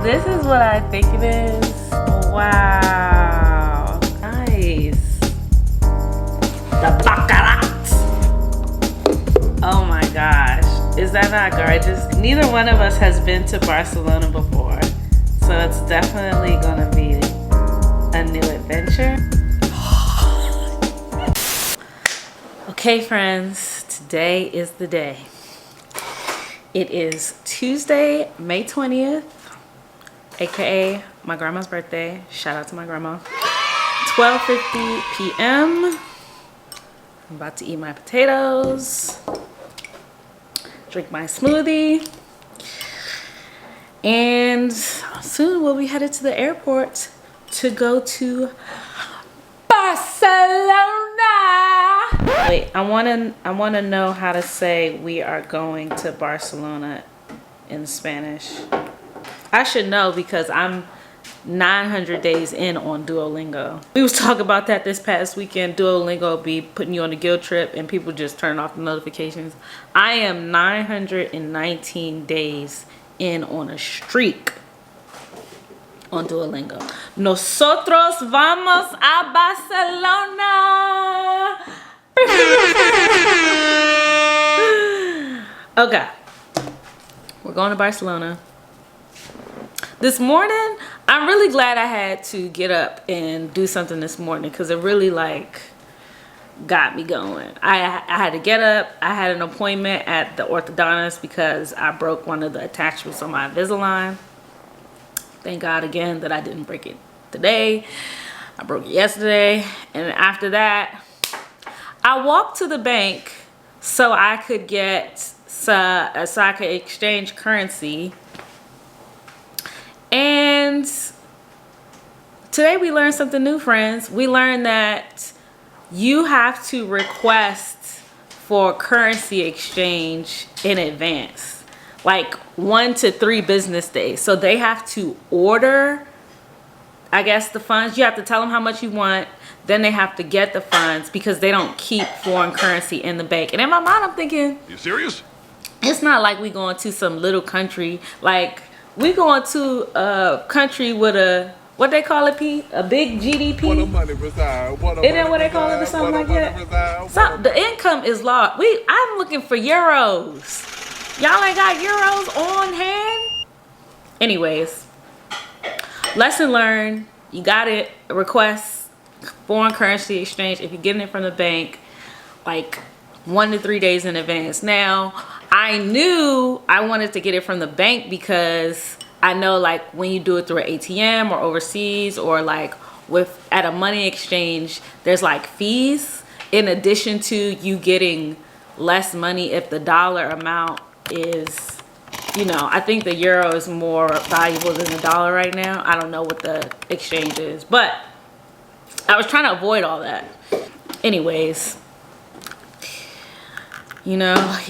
This is what I think it is. Wow. Nice. The baccarat. Oh my gosh. Is that not gorgeous? Neither one of us has been to Barcelona before. So it's definitely gonna be a new adventure. Okay, friends, today is the day. It is Tuesday, May 20th, aka my grandma's birthday. Shout out to my grandma. 12:50 p.m. I'm about to eat my potatoes, drink my smoothie, and soon we'll be headed to the airport to go to Barcelona. Wait, I wanna know how to say we are going to Barcelona in Spanish. I should know because I'm 900 days in on Duolingo. We was talking about that this past weekend. Duolingo be putting you on a guilt trip and people just turn off the notifications. I am 919 days in on a streak on Duolingo. Nosotros vamos a Barcelona. Okay, we're going to Barcelona. This morning, I'm really glad I had to get up and do something this morning because it really got me going. I had to get up. I had an appointment at the orthodontist because I broke one of the attachments on my Invisalign. Thank God again that I didn't break it today. I broke it yesterday. And after that, I walked to the bank so I could exchange currency. And today we learned something new, friends. We learned that you have to request for currency exchange in advance, like 1 to 3 business days. So they have to order, I guess, the funds. You have to tell them how much you want. Then they have to get the funds because they don't keep foreign currency in the bank. And in my mind, I'm thinking, you serious? It's not like we going to some little country. Like, we going to a country with a, what they call it, Pete? A big GDP? What a money reside. Isn't that what they call it or something like that? The income is low. I'm looking for euros. Y'all ain't got euros on hand? Anyways, lesson learned. You got to request foreign currency exchange if you're getting it from the bank like 1 to 3 days in advance. Now, I knew I wanted to get it from the bank because I know like when you do it through an ATM or overseas or like at a money exchange, there's like fees in addition to you getting less money if the dollar amount is, I think the euro is more valuable than the dollar right now. I don't know what the exchange is, but I was trying to avoid all that. Anyways, you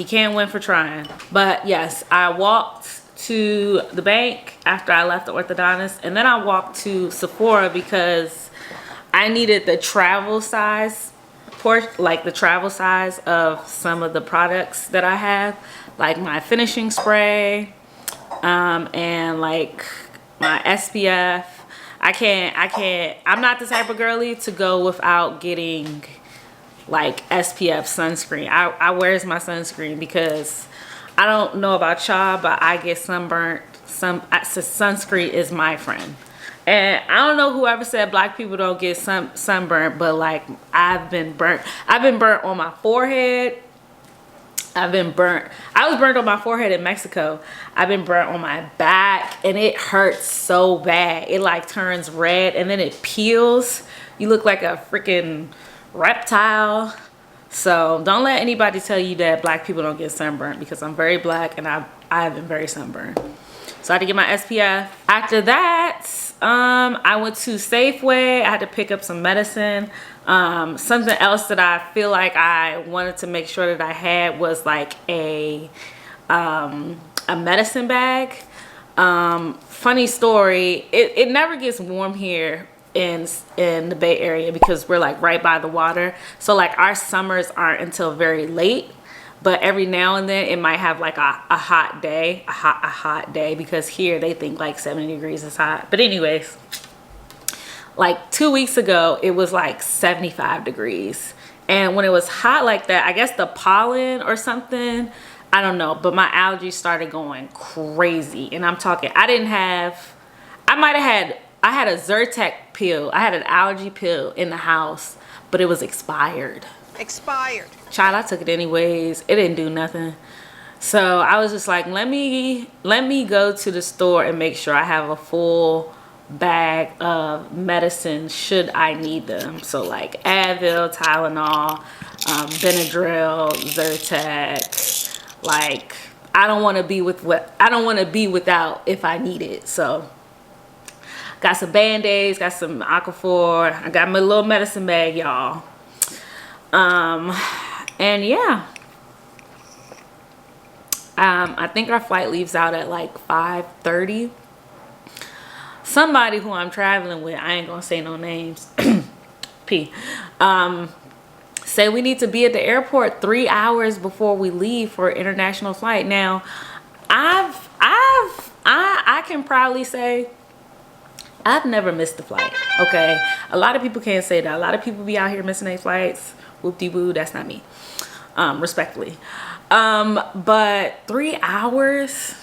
can't win for trying. But yes, I walked to the bank after I left the orthodontist, and then I walked to Sephora because I needed the travel size the travel size of some of the products that I have, like my finishing spray, and like my SPF. I'm not the type of girly to go without getting like SPF sunscreen. I wears my sunscreen because I don't know about y'all, but I get sunburnt. Sunscreen is my friend. And I don't know whoever said black people don't get sunburnt, but like I've been burnt. I've been burnt on my forehead. I was burnt on my forehead in Mexico. I've been burnt on my back and it hurts so bad. It like turns red and then it peels. You look like a freaking reptile. So don't let anybody tell you that black people don't get sunburnt because I'm very black and I have been very sunburned. So I had to get my SPF. After that, I went to Safeway. I had to pick up some medicine. Something else that I feel like I wanted to make sure that I had was like a medicine bag. Funny story, it never gets warm here in the Bay Area because we're like right by the water. So like our summers aren't until very late. but every now and then it might have like a hot day, a hot day, because here they think like 70 degrees is hot. But anyways, like 2 weeks ago, it was like 75 degrees. And when it was hot like that, I guess the pollen or something, I don't know, but my allergies started going crazy. And I'm talking, I had a Zyrtec pill. I had an allergy pill in the house, but it was expired. Child, I took it anyways. It didn't do nothing. So I was just like, let me go to the store and make sure I have a full bag of medicine should I need them. So like Advil, Tylenol, Benadryl, Zyrtec. Like I don't want to be without if I need it. So got some Band-Aids, got some Aquaphor. I got my little medicine bag, y'all. And yeah. I think our flight leaves out at like 5:30. Somebody who I'm traveling with, I ain't gonna say no names, P, say we need to be at the airport 3 hours before we leave for an international flight. Now, I can proudly say I've never missed a flight, okay? A lot of people can't say that. A lot of people be out here missing their flights. Whoop-de-woo, that's not me, respectfully. But 3 hours,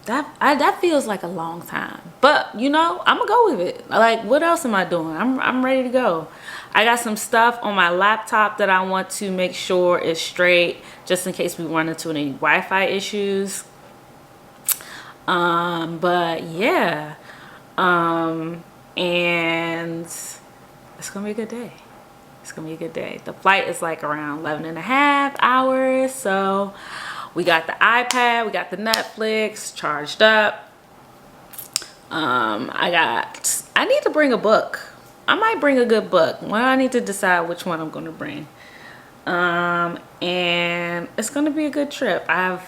that feels like a long time. But you know, I'm gonna go with it. Like, what else am I doing? I'm ready to go. I got some stuff on my laptop that I want to make sure is straight, just in case we run into any Wi-Fi issues. But yeah, and it's gonna be a good day. It's gonna be a good day. The flight is like around 11.5 hours, so we got the iPad, we got the Netflix charged up. I need to bring a book. I might bring a good book. Well, I need to decide which one I'm gonna bring. And it's gonna be a good trip. I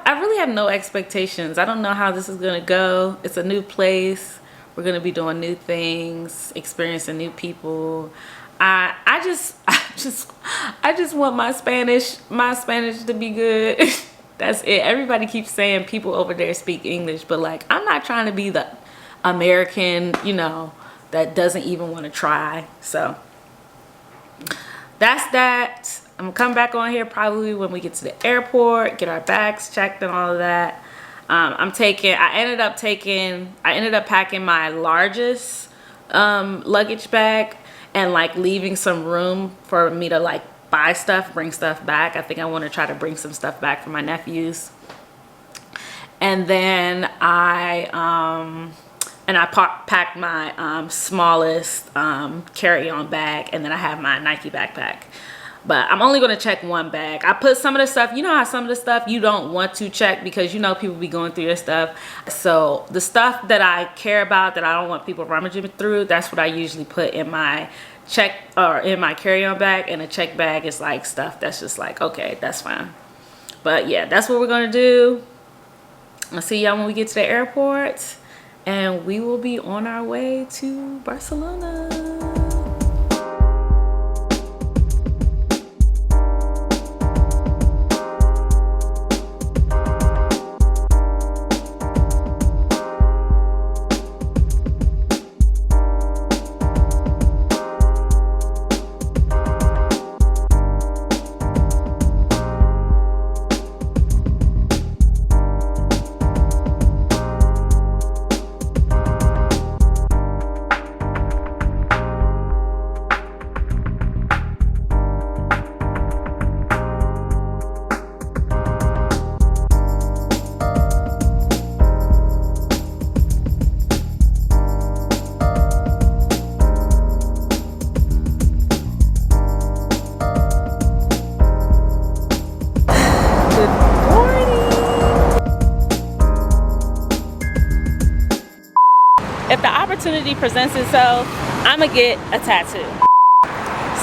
really have no expectations. I don't know how this is gonna go. It's a new place. We're gonna be doing new things, experiencing new people. I just want my Spanish to be good. That's it. Everybody keeps saying people over there speak English, but like, I'm not trying to be the American, you know, that doesn't even want to try. So that's that. I'm gonna come back on here probably when we get to the airport, get our bags checked and all of that. I ended up packing my largest luggage bag and like leaving some room for me to like buy stuff, bring stuff back. I think I want to try to bring some stuff back for my nephews. And then I packed my smallest carry-on bag, and then I have my Nike backpack. But I'm only going to check one bag. I put some of the stuff, you know how some of the stuff you don't want to check because you know people be going through your stuff. So the stuff that I care about, that I don't want people rummaging through, that's what I usually put in my carry-on bag. And a check bag is like stuff that's just like, okay, that's fine. But yeah, that's what we're going to do. I'll see y'all when we get to the airport. And we will be on our way to Barcelona. If the opportunity presents itself, I'm gonna get a tattoo.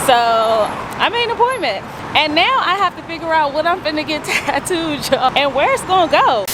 So I made an appointment, and now I have to figure out what I'm finna get tattooed, y'all, and where it's gonna go.